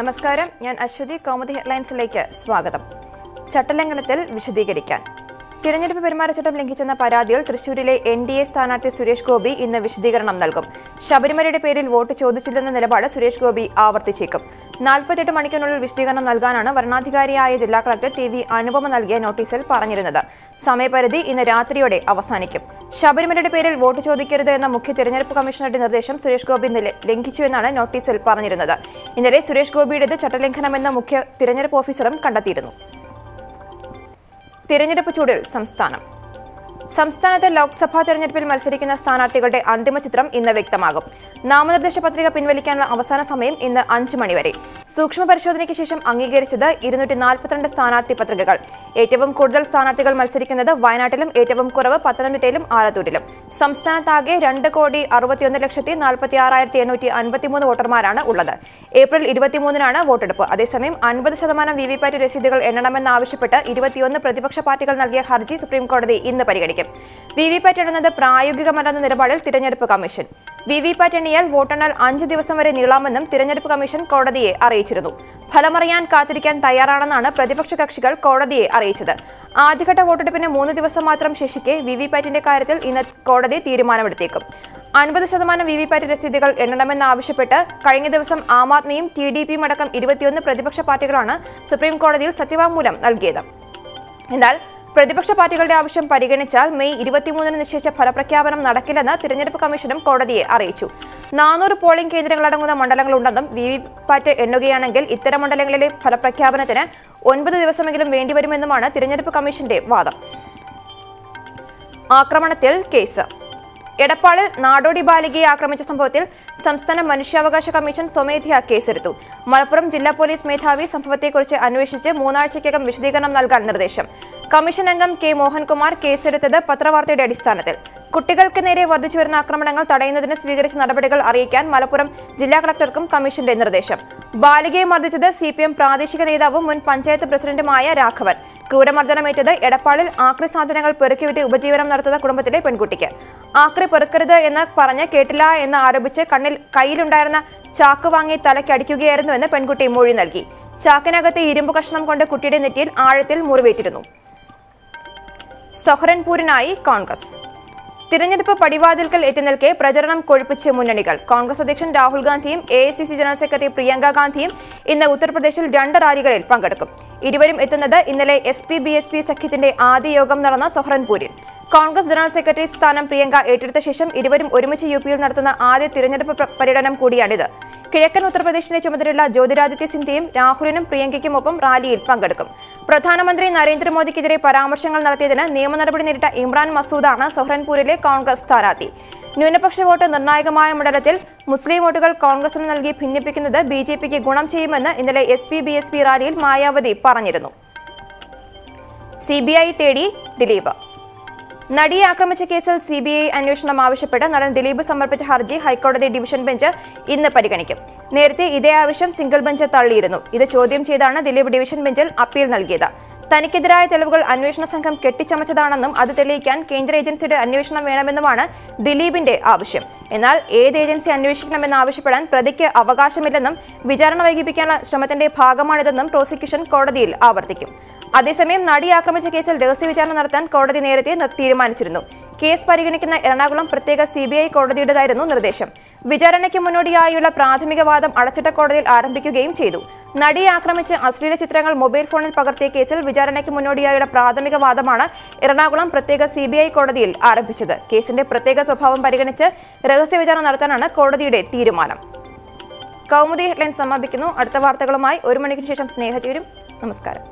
നമസ്കാരം, ഞാൻ അശ്വതി. കൗമുദി ഹെഡ്ലൈൻസിലേക്ക് സ്വാഗതം. ചട്ടലംഘനത്തിൽ വിശദീകരിക്കാൻ. തിരഞ്ഞെടുപ്പ് പെരുമാറ്റച്ചട്ടം ലംഘിച്ചെന്ന പരാതിയിൽ തൃശൂരിലെ NDA സ്ഥാനാർത്ഥി സുരേഷ് ഗോപി ഇന്ന് വിശദീകരണം നൽകും. ശബരിമലയുടെ പേരിൽ വോട്ട് ചോദിച്ചില്ലെന്ന നിലപാട് സുരേഷ് ഗോപി ആവർത്തിച്ചേക്കും. 48 മണിക്കൂറിനുള്ളിൽ വിശദീകരണം നൽകാനാണ് വരണാധികാരിയായ ജില്ലാ കളക്ടർ TV അനുപമ നൽകിയ നോട്ടീസിൽ പറഞ്ഞിരുന്നത്. സമയപരിധി ഇന്ന് രാത്രിയോടെ അവസാനിക്കും. ശബരിമലയുടെ പേരിൽ വോട്ട് ചോദിക്കരുത് എന്ന മുഖ്യ തിരഞ്ഞെടുപ്പ് കമ്മീഷണറുടെ നിർദ്ദേശം സുരേഷ് ഗോപി ലംഘിച്ചുവെന്നാണ് നോട്ടീസിൽ പറഞ്ഞിരുന്നത്. ഇന്നലെ സുരേഷ് ഗോപിയുടേത് ചട്ടലംഘനമെന്ന് മുഖ്യ തിരഞ്ഞെടുപ്പ് ഓഫീസറും കണ്ടെത്തിയിരുന്നു. തിരഞ്ഞെടുപ്പ് ചൂടിൽ സംസ്ഥാനത്തെ ലോക്സഭാ തെരഞ്ഞെടുപ്പിൽ മത്സരിക്കുന്ന സ്ഥാനാർത്ഥികളുടെ അന്തിമ ചിത്രം ഇന്ന് വ്യക്തമാകും. നാമനിർദ്ദേശ പത്രിക പിൻവലിക്കാനുള്ള അവസാന സമയം ഇന്ന് 5 മണിവരെ. സൂക്ഷ്മ പരിശോധനയ്ക്ക് ശേഷം അംഗീകരിച്ചത് 242 സ്ഥാനാർത്ഥി പത്രികകൾ. ഏറ്റവും കൂടുതൽ സ്ഥാനാർത്ഥികൾ മത്സരിക്കുന്നത് വയനാട്ടിലും ഏറ്റവും കുറവ് പത്തനംതിട്ടയിലും ആലത്തൂരിലും. സംസ്ഥാനത്താകെ 2,61,46,853 വോട്ടർമാരാണ് ഉള്ളത്. ഏപ്രിൽ 23-നാണ് വോട്ടെടുപ്പ്. അതേസമയം 50% VVPAT രസീതുകൾ എണ്ണണമെന്നാവശ്യപ്പെട്ട് 21 പ്രതിപക്ഷ പാർട്ടികൾ നൽകിയ ഹർജി സുപ്രീംകോടതി ഇന്ന് പരിഗണിക്കും. VVPAT എണ്ണുന്നത് പ്രായോഗികമല്ലെന്ന നിലപാടിൽ തിരഞ്ഞെടുപ്പ് കമ്മീഷൻ. VVPAT എണ്ണിയാൽ വോട്ടെണ്ണൽ 5 ദിവസം വരെ നീളാമെന്നും തിരഞ്ഞെടുപ്പ് കമ്മീഷൻ കോടതിയെ അറിയിച്ചിരുന്നു. ഫലമറിയാൻ കാത്തിരിക്കാൻ തയ്യാറാണെന്നാണ് പ്രതിപക്ഷ കക്ഷികൾ കോടതിയെ അറിയിച്ചത്. ആദ്യഘട്ട വോട്ടെടുപ്പിന് 3 ദിവസം മാത്രം ശേഷിക്കെ VVPATന്റെ കാര്യത്തിൽ ഇന്ന് കോടതി തീരുമാനമെടുത്തേക്കും. 50% VVPAT രസീതുകൾ എണ്ണണമെന്നാവശ്യപ്പെട്ട് കഴിഞ്ഞ ദിവസം ആം ആദ്മിയും TDPയും അടക്കം 21 പ്രതിപക്ഷ പാർട്ടികളാണ് സുപ്രീം കോടതിയിൽ സത്യവാങ്മൂലം നൽകിയത്. എന്നാൽ പ്രതിപക്ഷ പാർട്ടികളുടെ ആവശ്യം പരിഗണിച്ചാൽ മെയ് 23-ന് നിശ്ചയിച്ച ഫലപ്രഖ്യാപനം നടക്കില്ലെന്ന് തിരഞ്ഞെടുപ്പ് കമ്മീഷനും കോടതിയെ അറിയിച്ചു. 400 പോളിംഗ് കേന്ദ്രങ്ങളടങ്ങുന്ന മണ്ഡലങ്ങളുണ്ടെന്നും VVPAT എണ്ണുകയാണെങ്കിൽ ഇത്തരം മണ്ഡലങ്ങളിലെ ഫലപ്രഖ്യാപനത്തിന് 9 ദിവസമെങ്കിലും വേണ്ടിവരുമെന്നുമാണ് തിരഞ്ഞെടുപ്പ് കമ്മീഷന്റെ വാദം. ആക്രമണത്തിൽ കേസ്. എടപ്പാളിൽ നാടോടി ബാലികയെ ആക്രമിച്ച സംഭവത്തിൽ സംസ്ഥാന മനുഷ്യാവകാശ കമ്മീഷൻ സ്വമേധയാ കേസെടുത്തു. മലപ്പുറം ജില്ലാ പോലീസ് മേധാവി സംഭവത്തെക്കുറിച്ച് അന്വേഷിച്ച് 3 ആഴ്ചയ്ക്കകം വിശദീകരണം നൽകാൻ നിർദ്ദേശം. കമ്മീഷൻ അംഗം K. മോഹൻകുമാർ കേസെടുത്തത് പത്രവാർത്തയുടെ അടിസ്ഥാനത്തിൽ. കുട്ടികൾക്ക് നേരെ വർദ്ധിച്ചുവരുന്ന ആക്രമണങ്ങൾ തടയുന്നതിന് സ്വീകരിച്ച നടപടികൾ അറിയിക്കാൻ മലപ്പുറം ജില്ലാ കളക്ടർക്കും കമ്മീഷന്റെ നിർദ്ദേശം. ബാലികയെ മർദ്ദിച്ചത് CPM പ്രാദേശിക നേതാവും മുൻ പഞ്ചായത്ത് പ്രസിഡന്റുമായ രാഘവൻ. ക്രൂരമർദ്ദനമേറ്റത് എടപ്പാളിൽ ആക്രി സാധനങ്ങൾ പെറുക്കിവിറ്റ് ഉപജീവനം നടത്തുന്ന കുടുംബത്തിലെ പെൺകുട്ടിക്ക്. ആക്രി പെറുക്കരുത് എന്ന് പറഞ്ഞ് കേട്ടില്ല എന്ന് ആരോപിച്ച് കയ്യിലുണ്ടായിരുന്ന ചാക്ക് വാങ്ങി തലയ്ക്കടിക്കുകയായിരുന്നുവെന്ന് പെൺകുട്ടി മൊഴി നൽകി. ചാക്കിനകത്ത് ഇരുമ്പ് കഷ്ണം കൊണ്ട് കുട്ടിയുടെ നെറ്റിയിൽ ആഴത്തിൽ മുറിവേറ്റിരുന്നു. സഹ്റൻപൂരിനായി കോൺഗ്രസ്. തിരഞ്ഞെടുപ്പ് പടിവാതിൽക്കൽ എത്തി നിൽക്കെ പ്രചരണം കൊഴുപ്പിച്ച് മുന്നണികൾ. കോൺഗ്രസ് അധ്യക്ഷൻ രാഹുൽ ഗാന്ധിയും AICC ജനറൽ സെക്രട്ടറി പ്രിയങ്ക ഗാന്ധിയും ഇന്ന് ഉത്തർപ്രദേശിൽ 2 റാലികളിൽ പങ്കെടുക്കും. ഇരുവരും എത്തുന്നത് ഇന്നലെ SP-BSP സഖ്യത്തിന്റെ ആദ്യ യോഗം നടന്ന സഹ്റൻപൂരിൽ. കോൺഗ്രസ് ജനറൽ സെക്രട്ടറി സ്ഥാനം പ്രിയങ്ക ഏറ്റെടുത്ത ശേഷം ഇരുവരും ഒരുമിച്ച് UPയിൽ നടത്തുന്ന ആദ്യ തിരഞ്ഞെടുപ്പ് പര്യടനം കൂടിയാണിത്. കിഴക്കൻ ഉത്തർപ്രദേശിന്റെ ചുമതലയുള്ള ജ്യോതിരാദിത്യ സിന്ധ്യയും രാഹുലിനും പ്രിയങ്കയ്ക്കുമൊപ്പം റാലിയിൽ പങ്കെടുക്കും. പ്രധാനമന്ത്രി നരേന്ദ്രമോദിക്കെതിരെ പരാമർശങ്ങൾ നടത്തിയതിന് നിയമ നടപടി നേരിട്ട ഇമ്രാൻ മസൂദാണ് സഹ്റൻപൂരിലെ കോൺഗ്രസ് സ്ഥാനാർത്ഥി. ന്യൂനപക്ഷ വോട്ട് നിർണായകമായ മണ്ഡലത്തിൽ മുസ്ലിം വോട്ടുകൾ കോൺഗ്രസിന് നൽകി ഭിന്നിപ്പിക്കുന്നത് BJPക്ക് ഗുണം ചെയ്യുമെന്ന് ഇന്നലെ SP-BSP റാലിയിൽ മായാവതി പറഞ്ഞിരുന്നു. CBI തേടി ദിലീപ്. നടിയെ ആക്രമിച്ച കേസിൽ CBI അന്വേഷണം ആവശ്യപ്പെട്ട് നടൻ ദിലീപ് സമർപ്പിച്ച ഹർജി ഹൈക്കോടതി ഡിവിഷൻ ബെഞ്ച് ഇന്ന് പരിഗണിക്കും. നേരത്തെ ഇതേ ആവശ്യം സിംഗിൾ ബെഞ്ച് തള്ളിയിരുന്നു. ഇത് ചോദ്യം ചെയ്താണ് ദിലീപ് ഡിവിഷൻ ബെഞ്ചിൽ അപ്പീൽ നൽകിയത്. തനിക്കെതിരായ തെളിവുകൾ അന്വേഷണ സംഘം കെട്ടിച്ചമച്ചതാണെന്നും അത് തെളിയിക്കാൻ കേന്ദ്ര ഏജൻസിയുടെ അന്വേഷണം വേണമെന്നുമാണ് ദിലീപിന്റെ ആവശ്യം. എന്നാൽ ഏത് ഏജൻസി അന്വേഷിക്കണമെന്നാവശ്യപ്പെടാൻ പ്രതിക്ക് അവകാശമില്ലെന്നും വിചാരണ വൈകിപ്പിക്കാനുള്ള ശ്രമത്തിന്റെ ഭാഗമാണിതെന്നും പ്രോസിക്യൂഷൻ കോടതിയിൽ ആവർത്തിക്കും. അതേസമയം നടി ആക്രമിച്ച കേസിൽ രഹസ്യ വിചാരണ നടത്താൻ കോടതി നേരത്തെ തീരുമാനിച്ചിരുന്നു. കേസ് പരിഗണിക്കുന്ന എറണാകുളം പ്രത്യേക CBI കോടതിയുടേതായിരുന്നു നിർദ്ദേശം. വിചാരണയ്ക്ക് മുന്നോടിയായുള്ള പ്രാഥമിക വാദം അടച്ചിട്ട കോടതിയിൽ ആരംഭിക്കുകയും ചെയ്തു. നടിയെ ആക്രമിച്ച് അശ്ലീല ചിത്രങ്ങൾ മൊബൈൽ ഫോണിൽ പകർത്തിയ കേസിൽ വിചാരണയ്ക്ക് മുന്നോടിയായുള്ള പ്രാഥമിക വാദമാണ് എറണാകുളം പ്രത്യേക CBI കോടതിയിൽ ആരംഭിച്ചത്. കേസിന്റെ പ്രത്യേക സ്വഭാവം പരിഗണിച്ച് രഹസ്യ വിചാരണ നടത്താനാണ് കോടതിയുടെ തീരുമാനം. കൗമുദി ഹെഡ്ലൈൻസ് സമാപിക്കുന്നു. അടുത്ത വാർത്തകളുമായി 1 മണിക്കൂർ ശേഷം സ്നേഹ ചേരും. നമസ്കാരം.